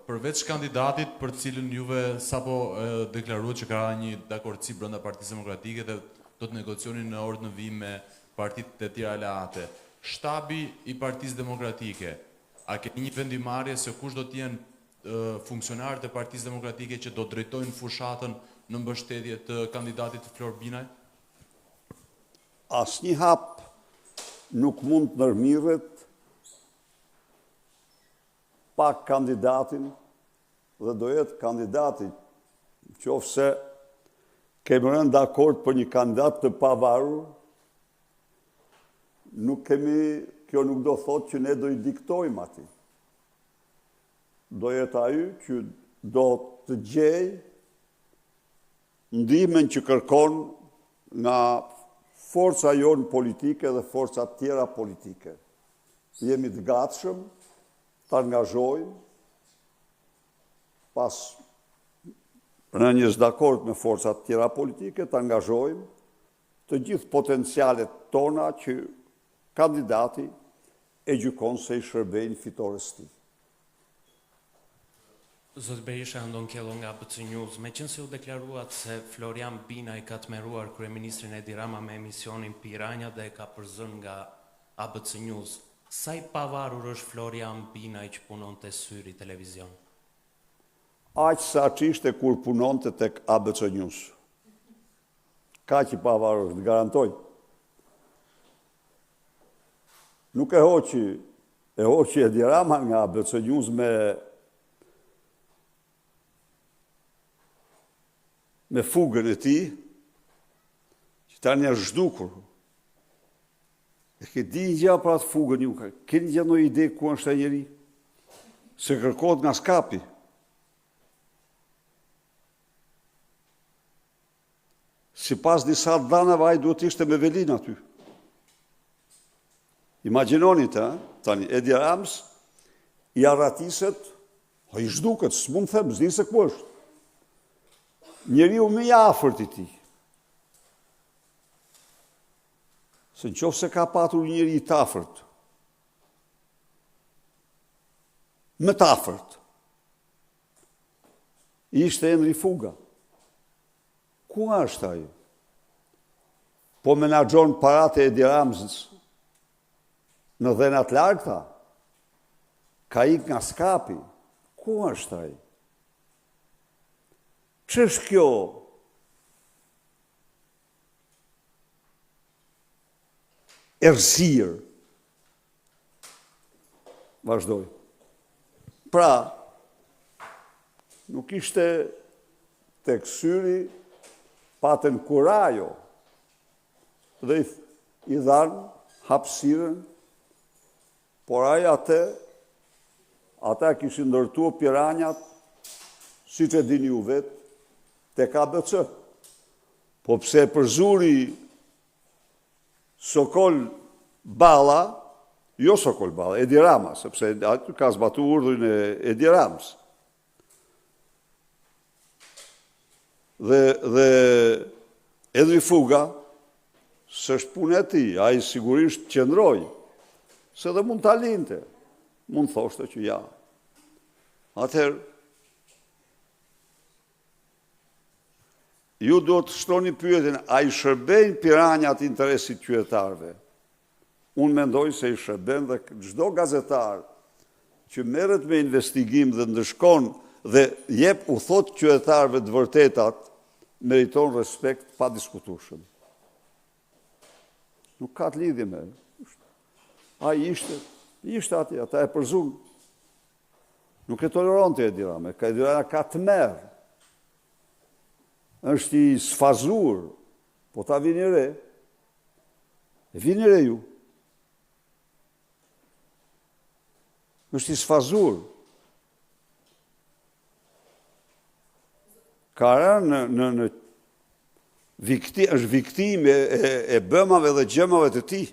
përveç kandidatit për cilën juve sapo deklaruat që ka një dakordsi brenda Partisë Demokratike dhe do të negocioni në orët në vijim me partitë e tjera aleate, shtabi i Partisë Demokratike, a keni një vendimarrje se kush do të jenë funksionarët e Partisë Demokratike që do drejtojnë fushatën në mbështetje të kandidatit Flor Binaj? Asnjë hap nuk mund të ndërmirret pa kandidatin dhe do jetë kandidati, qofse kemi rënë dakord për një kandidat të pavarur, kjo nuk do thotë që ne do i diktojmë atij. Do jetë ai që do të gjej ndihmën që kërkon nga forca jonë politike dhe forcat tjera politike. Jemi të gatshëm të angazhojmë pas rënies dakord me forcat tjera politike, të angazhojmë të gjithë potencialet tona që kandidati e gjykon se i shërbejnë fitores tij. Zot Berisha Andon Kello nga ABC News, meqense u deklaruat se Florian Binaj ka tmerruar kryeministrin Edi Rama me emisionin Piranja dhe e ka përzën nga ABC News, sa i pavarur është Florian Binaj që punon të Syri televizion? Aq sa që ishte kur punonte tek ABC News. Ka që i pavarur, të garantoj. Nuk e hoqi Edi Rama nga ABC News me fugën e tij, që tani është zhdukur. E ke di gjë për atë fugën ju, keni gjë ndonjë ide ku është ai njeri? Se kërkohet nga skapi. Sipas disa dhanave ai duhet ishte me velin aty. Imagjinoni tani Edi Rams i arratiset, i zhduket, s'mund të them, s'di se ku është. Njeriu më i afërt i tij. Se nëse ka patur njëri të afërt, më të afërt, ishte Henri Fuga. Ku është ai? Po menaxhon paratë e Edi Ramës në dhenat larta? Ka ik nga skapi? Ku është ai? Ç'është kjo? Errësirë. Vazhdoj. Pra, nuk ishte tek Syri, patën kurajo dhe i dhanë hapësirën, por ai ata kishin ndërtuar Piranjat, siç e dini ju vetë, tek ABC. Po pse përzuri Sokol Balla, jo Sokol Balla, Edi Rama, sepse aty ka zbatu urdhrin e Edi Ramës. Dhe Henri Fuga, s'është punë e tij, ai sigurisht qëndroi, se dhe mund ta linte, mund thoshte që ja. Atëherë, ju do të shtoni pyetjen, a i shërbejnë Piranjat interesit qytetarëve? Unë mendoj se i shërben dhe çdo gazetar që merret me investigim dhe ndëshkon dhe jep u thot qytetarëve të vërtetat, meriton respekt pa diskutueshëm. Nuk ka të lidhje me. Ai ishte atje, ata e përzun. Nuk e toleronte Edi Rama, Edi Rama ka tmerr. Është i sfazur, po ta vini re. Vini re ju. Është i sfazur. Ka rënë në është viktim e bëmave dhe gjëmave të tij.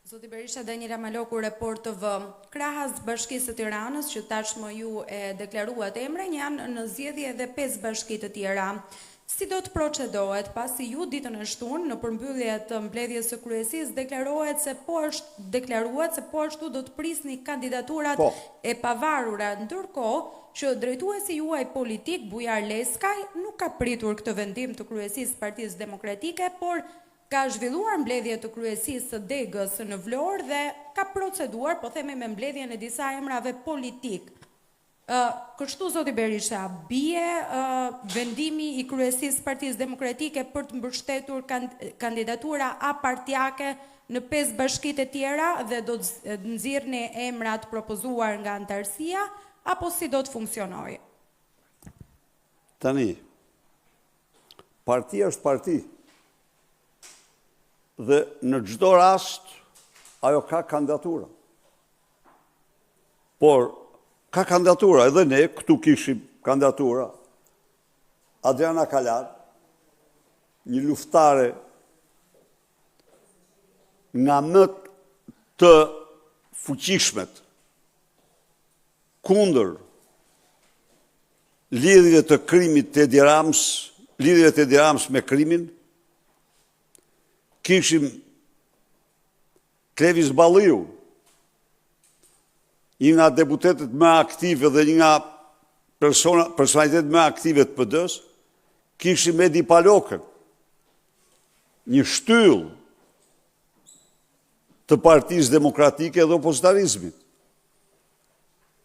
Zoti Berisha, Daniela Maloku, Report TV. Krahas Bashkisë së Tiranës, që tashmë ju e deklaruat emrin, janë në zgjedhje edhe 5 bashki të tjera. Si do të procedohet pasi ju ditën e shtunë në përmbyllje të mbledhjes së kryesisë deklarohet se po ashtu do të prisni kandidaturat e pavarura, ndërkohë që drejtuesi juaj politik Bujar Leskaj nuk ka pritur këtë vendim të kryesisë së Partisë Demokratike, por ka zhvilluar mbledhje të kryesisë së Degës në Vlorë dhe ka proceduar, po themi, me mbledhjen e disa emrave politik. Kështu, zoti Berisha, bie vendimi i kryesisë Partisë Demokratike për të mbështetur kandidatura apartiake në 5 bashkitë e tjera dhe do të nxirrni emrat propozuar nga antarësia, apo si do të funksionojë? Tani, partia është parti. Dhe në çdo rast, ajo ka kandidatura. Por, ka kandidatura, edhe ne këtu kishim kandidatura. Adriana Kalar, një luftare nga më të fuqishmet kundër lidhjeve të krimit të Edi Ramës, lidhjeve të Edi Ramës me krimin, kishim Klevis Balliu, një nga deputetet më aktive dhe një nga personalitetet më aktive të PD-s, kishim Edi Palokën, një shtyllë të Partisë Demokratike dhe opozitarizmit.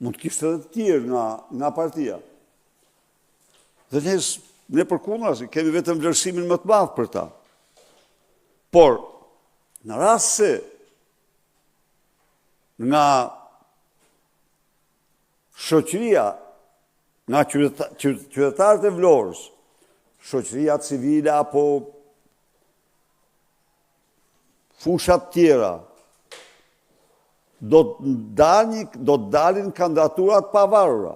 Mund të kishte edhe të tjerë nga partia. Dhe ne përkundrasi, kemi vetëm vlerësimin më të madh për ta. Por, në rast se nga shoqëria, nga qytetarët e Vlorës, shoqëria civile apo fushat tjera, do të dalin kandidaturat pavarura.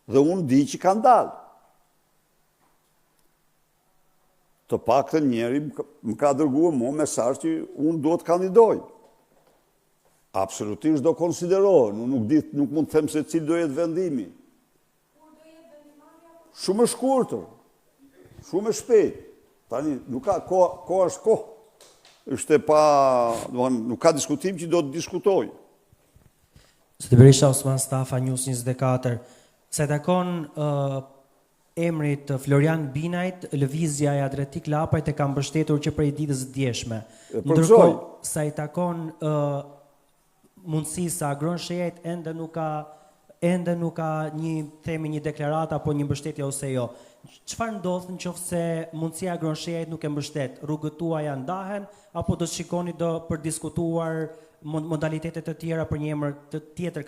Dhe unë di që kanë dalë. Të paktën njeri më ka dërguar mua mesazh që unë do të kandidoj. Absolutisht do konsiderohen, unë nuk mund të them se cili do jetë vendimi. Shumë e shkurtër, shumë e shpejt. Tani, nuk ka kohë është kohë. Nuk ka diskutim që do të diskutoj. Zoti Berisha, Osman Stafa, News 24. Se takon emrit Florian Binajt, lëvizja e Adretik Lapajt e ka mbështetur që prej ditës djeshme. Ndërkohë, sa i takon mundësisë Agron Shejait ende nuk ka një deklarat apo një mbështetje ose jo. Çfarë ndodh nëse mundësia Agron Shejait nuk e mbështet? Rrugët tuaja ndahen apo do të shikoni për diskutuar modalitetet të tjera për një emër të tjetër?